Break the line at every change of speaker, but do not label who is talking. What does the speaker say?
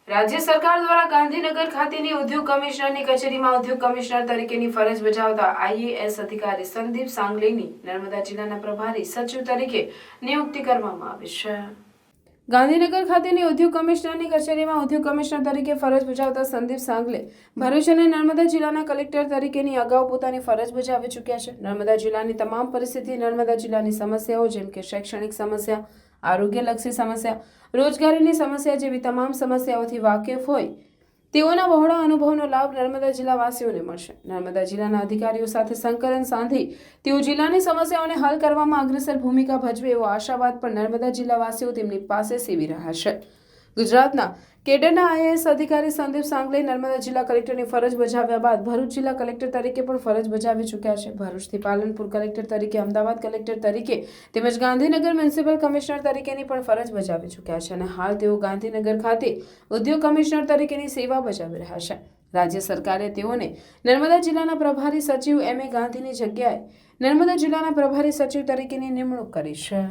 રાજ્ય સરકાર દ્વારા ગાંધીનગર ખાતેની ઉદ્યોગ કમિશનરની કચેરીમાં ઉદ્યોગ કમિશનર તરીકેની ફરજ બજાવતા આઈએએસ અધિકારી સંદીપ સાંગલેની નર્મદા જિલ્લાના પ્રભારી સચિવ તરીકે નિયુક્તિ કરવામાં આવી છે। ગાંધીનગર ખાતેની ઉદ્યોગ કમિશનરની કચેરીમાં ઉદ્યોગ કમિશનર તરીકે ફરજ બજાવતા સંદીપ સાંગલે ભરૂચ અને નર્મદા જિલ્લાના કલેક્ટર તરીકેની અગાઉ પોતાની ફરજ બજાવી ચૂક્યા છે। નર્મદા જિલ્લાની તમામ પરિસ્થિતિ, નર્મદા જિલ્લાની સમસ્યાઓ જેમ કે શૈક્ષણિક સમસ્યા, આરોગ્યલક્ષી સમસ્યા, રોજગારીની સમસ્યા જેવી તમામ સમસ્યાઓથી વાકેફ હોય તેઓના બહોળા અનુભવનો લાભ નર્મદા જિલ્લાવાસીઓને મળશે। નર્મદા જિલ્લાના અધિકારીઓ સાથે સંકલન સાધી તેઓ જિલ્લાની સમસ્યાઓને હલ કરવામાં અગ્રેસર ભૂમિકા ભજવે એવો આશાવાદ પણ નર્મદા જિલ્લાવાસીઓ તેમની પાસે સેવી રહ્યા છે। ગુજરાતના કેડરના આઈએએસ અધિકારી સંદીપ સાંગલે નર્મદા જિલ્લા કલેક્ટરની ફરજ બજાવ્યા બાદ ભરૂચ જિલ્લા કલેક્ટર તરીકે પણ ફરજ બજાવી ચૂક્યા છે। ભરૂચથી પાલનપુર કલેક્ટર તરીકે, અમદાવાદ કલેક્ટર તરીકે તેમજ ગાંધીનગર મ્યુનિસિપલ કમિશનર તરીકેની પણ ફરજ બજાવી ચૂક્યા છે અને હાલ તેઓ ગાંધીનગર ખાતે ઉદ્યોગ કમિશનર તરીકેની સેવા બજાવી રહ્યા છે। રાજ્ય સરકારે તેઓને નર્મદા જિલ્લાના પ્રભારી સચિવ એમ.એ. ગાંધીની જગ્યાએ નર્મદા જિલ્લાના પ્રભારી સચિવ તરીકેની નિમણૂક કરી છે।